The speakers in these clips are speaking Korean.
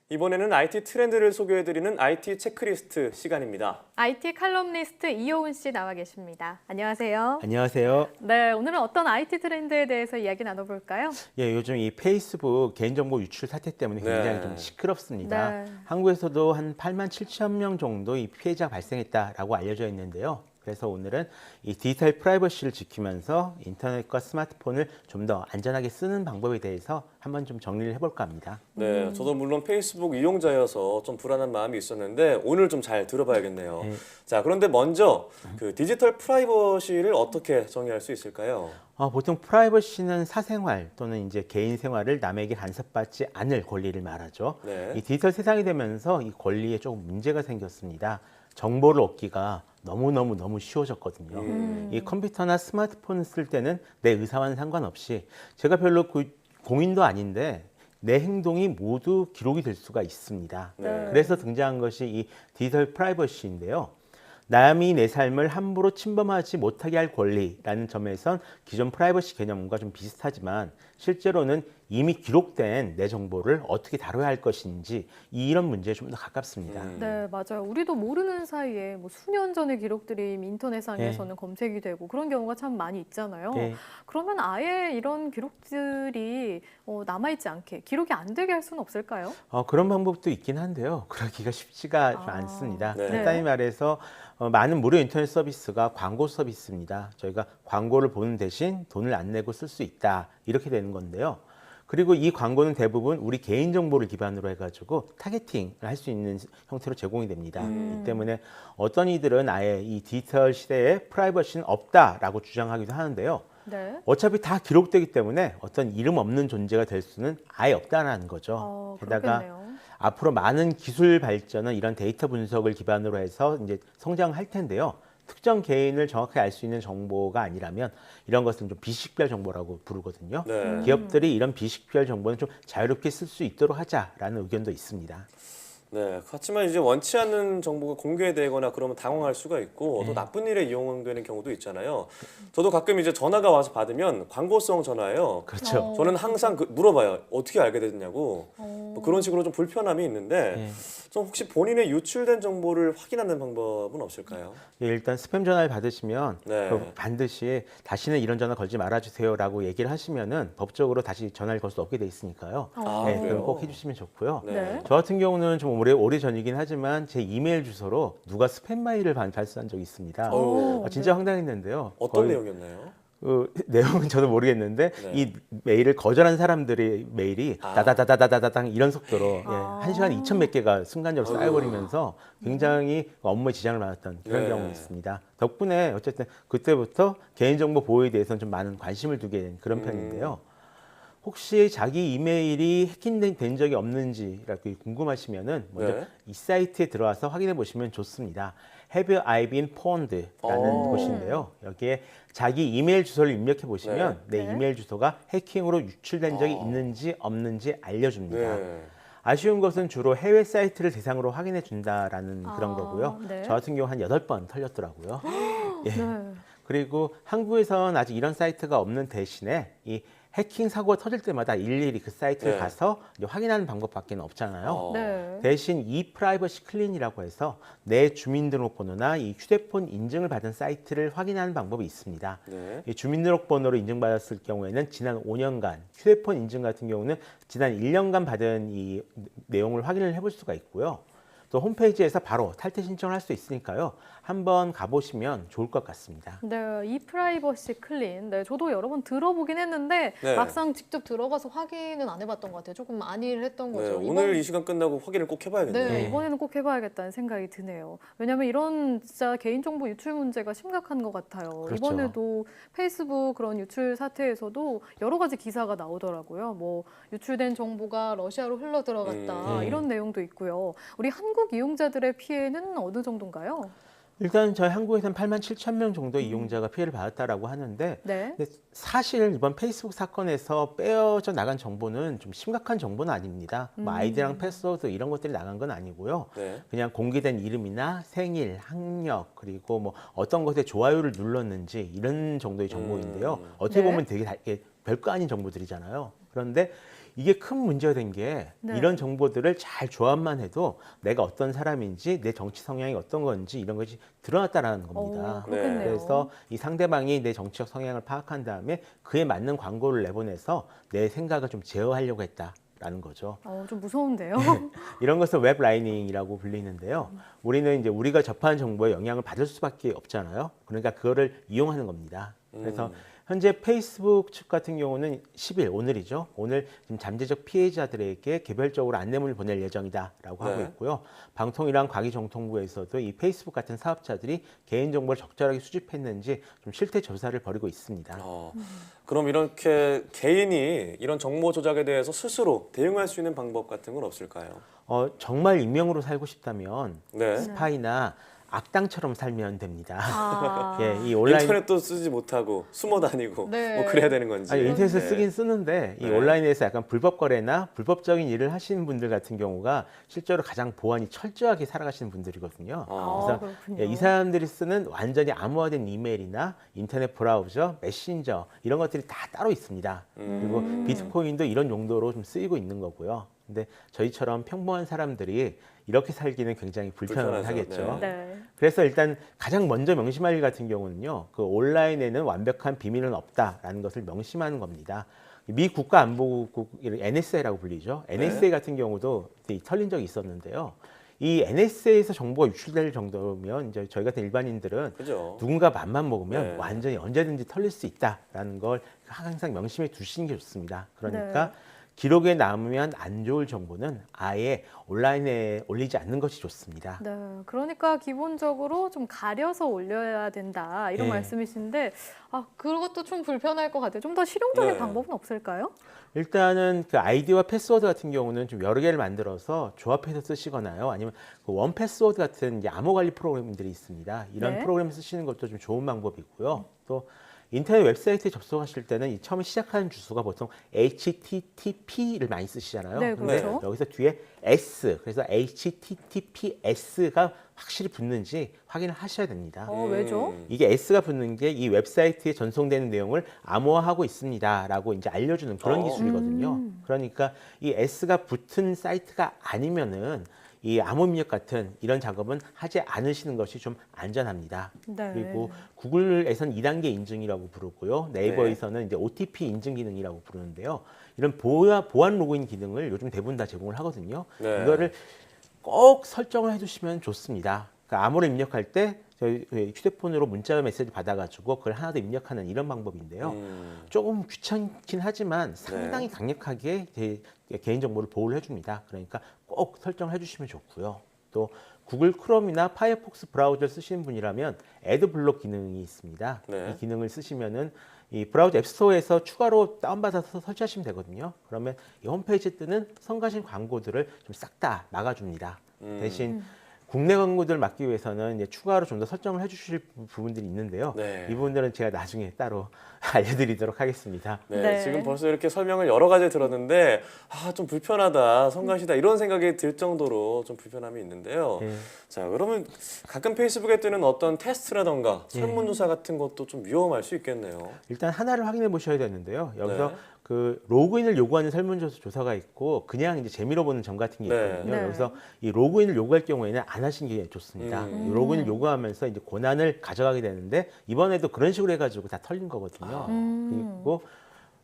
이번에는 IT 트렌드를 소개해드리는 IT 체크리스트 시간입니다. IT 칼럼니스트 이효은 씨 나와 계십니다. 안녕하세요. 안녕하세요. 네, 오늘은 어떤 IT 트렌드에 대해서 이야기 나눠볼까요? 예, 요즘 이 페이스북 개인정보 유출 사태 때문에 굉장히 네. 좀 시끄럽습니다. 네. 한국에서도 한 8만 7천 명 정도 이 피해자가 발생했다라고 알려져 있는데요. 그래서 오늘은 이 디지털 프라이버시를 지키면서 인터넷과 스마트폰을 좀 더 안전하게 쓰는 방법에 대해서 한번 좀 정리를 해볼까 합니다. 네, 저도 물론 페이스북 이용자여서 좀 불안한 마음이 있었는데 오늘 좀 잘 들어봐야겠네요. 네. 자, 그런데 먼저 그 디지털 프라이버시를 어떻게 정의할 수 있을까요? 보통 프라이버시는 사생활 또는 이제 개인 생활을 남에게 간섭받지 않을 권리를 말하죠. 네. 이 디지털 세상이 되면서 이 권리에 조금 문제가 생겼습니다. 정보를 얻기가 너무 쉬워졌거든요. 이 컴퓨터나 스마트폰을 쓸 때는 내 의사와는 상관없이 제가 별로 공인도 아닌데 내 행동이 모두 기록이 될 수가 있습니다. 네. 그래서 등장한 것이 이 디지털 프라이버시인데요. 남이 내 삶을 함부로 침범하지 못하게 할 권리라는 점에선 기존 프라이버시 개념과 좀 비슷하지만 실제로는 이미 기록된 내 정보를 어떻게 다뤄야 할 것인지 이런 문제에 좀 더 가깝습니다. 네, 맞아요. 우리도 모르는 사이에 뭐 수년 전의 기록들이 인터넷상에서는 검색이 되고 그런 경우가 참 많이 있잖아요. 네. 그러면 아예 이런 기록들이 남아있지 않게 기록이 안 되게 할 수는 없을까요? 그런 방법도 있긴 한데요. 그러기가 쉽지가 좀 아, 않습니다. 네. 간단히 말해서 많은 무료 인터넷 서비스가 광고 서비스입니다. 저희가 광고를 보는 대신 돈을 안 내고 쓸 수 있다. 이렇게 되는 건데요. 그리고 이 광고는 대부분 우리 개인정보를 기반으로 해가지고 타겟팅을 할 수 있는 형태로 제공이 됩니다. 이 때문에 어떤 이들은 아예 이 디지털 시대에 프라이버시는 없다라고 주장하기도 하는데요. 네. 어차피 다 기록되기 때문에 어떤 이름 없는 존재가 될 수는 아예 없다는 거죠. 게다가 그렇겠네요. 앞으로 많은 기술 발전은 이런 데이터 분석을 기반으로 해서 이제 성장할 텐데요. 특정 개인을 정확하게 알 수 있는 정보가 아니라면 이런 것은 좀 비식별 정보라고 부르거든요. 네. 기업들이 이런 비식별 정보는 좀 자유롭게 쓸 수 있도록 하자라는 의견도 있습니다. 네, 그렇지만 이제 원치 않는 정보가 공개되거나 그러면 당황할 수가 있고 또 나쁜 일에 이용되는 경우도 있잖아요. 저도 가끔 이제 전화가 와서 받으면 광고성 전화예요. 그렇죠. 저는 항상 물어봐요. 어떻게 알게 됐냐고. 뭐 그런 식으로 좀 불편함이 있는데 네. 좀 혹시 본인의 유출된 정보를 확인하는 방법은 없을까요? 예, 일단 스팸 전화를 받으시면 네. 반드시 다시는 이런 전화 걸지 말아주세요라고 얘기를 하시면은 법적으로 다시 전화를 걸 수 없게 돼 있으니까요. 아, 네, 그래요? 그럼 꼭 해주시면 좋고요. 네. 저 같은 경우는 좀 오래 전이긴 하지만 제 이메일 주소로 누가 스팸 메일을 발수한 적이 있습니다. 어우, 진짜 황당했는데요. 어떤 거의 내용이었나요? 내용은 저도 모르겠는데 네. 이 메일을 거절한 사람들의 메일이 아. 다다다다다다당 이런 속도로 1시간에 2천 몇 개가 순간적으로 쌓여버리면서 굉장히 업무에 지장을 받았던 그런 네. 경험이 있습니다. 덕분에 어쨌든 그때부터 개인정보 보호에 대해서는 좀 많은 관심을 두게 된 그런 편인데요. 혹시 자기 이메일이 해킹된 적이 없는지라고 궁금하시면은 먼저 네. 이 사이트에 들어와서 확인해 보시면 좋습니다. Have I been pwned라는 곳인데요. 여기에 자기 이메일 주소를 입력해 보시면 내 네. 이메일 주소가 해킹으로 유출된 적이 있는지 없는지 알려줍니다. 네. 아쉬운 것은 주로 해외 사이트를 대상으로 확인해 준다라는 그런 거고요. 네. 저 같은 경우 한 8번 털렸더라고요. 예. 네. 그리고 한국에서는 아직 이런 사이트가 없는 대신에 이 해킹 사고가 터질 때마다 일일이 그 사이트를 네. 가서 이제 확인하는 방법밖에 없잖아요. 네. 대신 이 프라이버시 클린이라고 해서 내 주민등록번호나 이 휴대폰 인증을 받은 사이트를 확인하는 방법이 있습니다. 네. 이 주민등록번호로 인증받았을 경우에는 지난 5년간, 휴대폰 인증 같은 경우는 지난 1년간 받은 이 내용을 확인을 해볼 수가 있고요. 또 홈페이지에서 바로 탈퇴 신청을 할 수 있으니까요. 한번 가보시면 좋을 것 같습니다. 네, 이 프라이버시 클린. 네, 저도 여러 번 들어보긴 했는데 네. 막상 직접 들어가서 확인은 안 해봤던 것 같아요. 조금 안일을 했던 네, 거죠. 오늘 이 시간 끝나고 확인을 꼭 해봐야겠네요. 네, 이번에는 꼭 해봐야겠다는 생각이 드네요. 왜냐하면 이런 진짜 개인정보 유출 문제가 심각한 것 같아요. 그렇죠. 이번에도 페이스북 그런 유출 사태에서도 여러 가지 기사가 나오더라고요. 뭐 유출된 정보가 러시아로 흘러 들어갔다 이런 내용도 있고요. 우리 한국 이용자들의 피해는 어느 정도인가요? 일단 저희 한국에서는 8만 7천 명 정도 이용자가 피해를 받았다라고 하는데 네. 근데 사실 이번 페이스북 사건에서 빼어져 나간 정보는 좀 심각한 정보는 아닙니다. 뭐 아이디랑 패스워드 이런 것들이 나간 건 아니고요. 네. 그냥 공개된 이름이나 생일, 학력 그리고 뭐 어떤 것에 좋아요를 눌렀는지 이런 정도의 정보인데요. 어떻게 네. 보면 되게 별거 아닌 정보들이잖아요. 그런데 이게 큰 문제가 된 게 네. 이런 정보들을 잘 조합만 해도 내가 어떤 사람인지 내 정치 성향이 어떤 건지 이런 것이 드러났다라는 겁니다. 그렇겠네요. 그래서 이 상대방이 내 정치적 성향을 파악한 다음에 그에 맞는 광고를 내보내서 내 생각을 좀 제어하려고 했다라는 거죠. 좀 무서운데요. 이런 것을 웹 라이닝이라고 불리는데요. 우리는 이제 우리가 접하는 정보에 영향을 받을 수밖에 없잖아요. 그러니까 그거를 이용하는 겁니다. 그래서 현재 페이스북 측 같은 경우는 10일 오늘이죠. 오늘 지금 잠재적 피해자들에게 개별적으로 안내문을 보낼 예정이다라고 하고 네. 있고요. 방통위랑 과기정통부에서도 이 페이스북 같은 사업자들이 개인 정보를 적절하게 수집했는지 좀 실태 조사를 벌이고 있습니다. 그럼 이렇게 개인이 이런 정보 조작에 대해서 스스로 대응할 수 있는 방법 같은 건 없을까요? 정말 익명으로 살고 싶다면 네. 스파이나 악당처럼 살면 됩니다. 아, 예, 이 온라인 인터넷도 쓰지 못하고 숨어 다니고 네. 뭐 그래야 되는 건지. 아니, 인터넷을 네. 쓰긴 쓰는데 이 네. 온라인에서 약간 불법 거래나 불법적인 일을 하시는 분들 같은 경우가 실제로 가장 보안이 철저하게 살아가시는 분들이거든요. 그래서 그렇군요. 예, 이 사람들이 쓰는 완전히 암호화된 이메일이나 인터넷 브라우저, 메신저 이런 것들이 다 따로 있습니다. 그리고 비트코인도 이런 용도로 좀 쓰이고 있는 거고요. 근데 저희처럼 평범한 사람들이 이렇게 살기는 굉장히 불편하겠죠. 불편하죠. 네. 그래서 일단 가장 먼저 명심할 일 같은 경우는요, 그 온라인에는 완벽한 비밀은 없다라는 것을 명심하는 겁니다. 미 국가안보국 NSA라고 불리죠. NSA 같은 경우도 털린 적이 있었는데요. 이 NSA에서 정보가 유출될 정도면 이제 저희 같은 일반인들은 그죠. 누군가 맘만 먹으면 네. 완전히 언제든지 털릴 수 있다라는 걸 항상 명심해 두시는 게 좋습니다. 그러니까 기록에 남으면 안 좋을 정보는 아예 온라인에 올리지 않는 것이 좋습니다. 네, 그러니까 기본적으로 좀 가려서 올려야 된다 이런 네. 말씀이신데 그것도 좀 불편할 것 같아요. 좀 더 실용적인 네. 방법은 없을까요? 일단은 그 아이디와 패스워드 같은 경우는 좀 여러 개를 만들어서 조합해서 쓰시거나요. 아니면 그 원 패스워드 같은 이제 암호 관리 프로그램들이 있습니다. 이런 네. 프로그램 쓰시는 것도 좀 좋은 방법이고요. 또 인터넷 웹사이트에 접속하실 때는 이 처음에 시작하는 주소가 보통 HTTP를 많이 쓰시잖아요. 네, 근데 그렇죠. 여기서 뒤에 S, 그래서 HTTPS가 확실히 붙는지 확인을 하셔야 됩니다. 왜죠? 이게 S가 붙는 게 이 웹사이트에 전송되는 내용을 암호화하고 있습니다라고 이제 알려주는 그런 기술이거든요. 그러니까 이 S가 붙은 사이트가 아니면은 이 암호 입력 같은 이런 작업은 하지 않으시는 것이 좀 안전합니다. 네. 그리고 구글에서는 2단계 인증이라고 부르고요. 네이버에서는 이제 OTP 인증 기능이라고 부르는데요. 이런 보안 로그인 기능을 요즘 대부분 다 제공을 하거든요. 네. 이거를 꼭 설정을 해두시면 좋습니다. 그러니까 암호를 입력할 때 저희 휴대폰으로 문자 메시지 받아가지고 그걸 하나 더 입력하는 이런 방법인데요. 조금 귀찮긴 하지만 상당히 강력하게 개인정보를 보호를 해줍니다. 그러니까 꼭 설정을 해주시면 좋고요. 또 구글 크롬이나 파이어폭스 브라우저를 쓰시는 분이라면 애드블록 기능이 있습니다. 네. 이 기능을 쓰시면은 이 브라우저 앱스토어에서 추가로 다운받아서 설치하시면 되거든요. 그러면 이 홈페이지에 뜨는 성가신 광고들을 좀 싹 다 막아줍니다. 대신 국내 광고들 막기 위해서는 이제 추가로 좀 더 설정을 해주실 부분들이 있는데요. 네. 이 부분들은 제가 나중에 따로 알려드리도록 하겠습니다. 네, 네. 지금 벌써 이렇게 설명을 여러 가지 들었는데 좀 불편하다, 성가시다 이런 생각이 들 정도로 좀 불편함이 있는데요. 예. 자, 그러면 가끔 페이스북에 뜨는 어떤 테스트라던가 설문조사 같은 것도 좀 위험할 수 있겠네요. 일단 하나를 확인해 보셔야 되는데요. 여기서 네. 그 로그인을 요구하는 설문조사가 있고 그냥 이제 재미로 보는 점 같은 게 네. 있거든요. 네. 여기서 이 로그인을 요구할 경우에는 안 하시는 게 좋습니다. 이 로그인을 요구하면서 이제 권한을 가져가게 되는데 이번에도 그런 식으로 해가지고 다 털린 거거든요. 그리고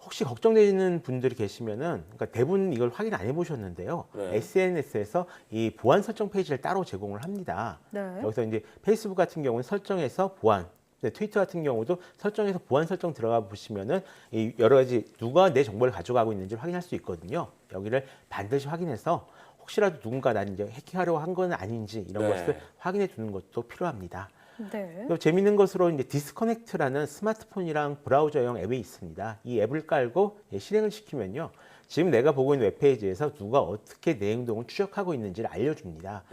혹시 걱정되시는 분들이 계시면은 그러니까 대부분 이걸 확인 안 해보셨는데요. 네. SNS에서 이 보안 설정 페이지를 따로 제공을 합니다. 네. 여기서 이제 페이스북 같은 경우는 설정해서 보안, 트위터 같은 경우도 설정해서 보안 설정 들어가 보시면은 이 여러 가지 누가 내 정보를 가져가고 있는지 확인할 수 있거든요. 여기를 반드시 확인해서 혹시라도 누군가 난 이제 해킹하려고 한 건 아닌지 이런 네. 것을 확인해 두는 것도 필요합니다. 네. 또 재밌는 것으로 이제 디스커넥트라는 스마트폰이랑 브라우저용 앱이 있습니다. 이 앱을 깔고 실행을 시키면요. 지금 내가 보고 있는 웹페이지에서 누가 어떻게 내 행동을 추적하고 있는지를 알려줍니다.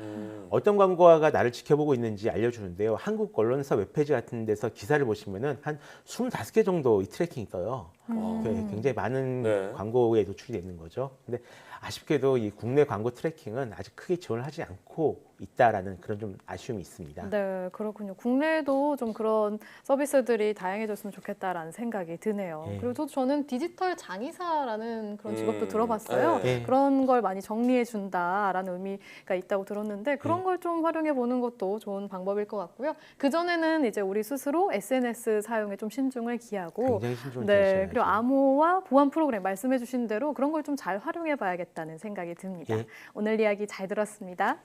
어떤 광고가 나를 지켜보고 있는지 알려주는데요. 한국 언론사 웹페이지 같은 데서 기사를 보시면은 한 25개 정도 이 트래킹이 떠요. 굉장히 많은 네. 광고에 노출이 되는 거죠. 근데 아쉽게도 이 국내 광고 트래킹은 아직 크게 지원을 하지 않고 있다라는 그런 좀 아쉬움이 있습니다. 네, 그렇군요. 국내에도 좀 그런 서비스들이 다양해졌으면 좋겠다라는 생각이 드네요. 네. 그리고 저는 디지털 장의사라는 그런 직업도 들어봤어요. 네. 네. 그런 걸 많이 정리해 준다라는 의미가 있다고 들었는데 그런 걸 좀 활용해 보는 것도 좋은 방법일 것 같고요. 그 전에는 이제 우리 스스로 SNS 사용에 좀 신중을 기하고, 굉장히 신중을 네, 기하셔야죠. 그리고 암호화 보안 프로그램 말씀해 주신 대로 그런 걸 좀 잘 활용해 봐야겠다는 생각이 듭니다. 예. 오늘 이야기 잘 들었습니다.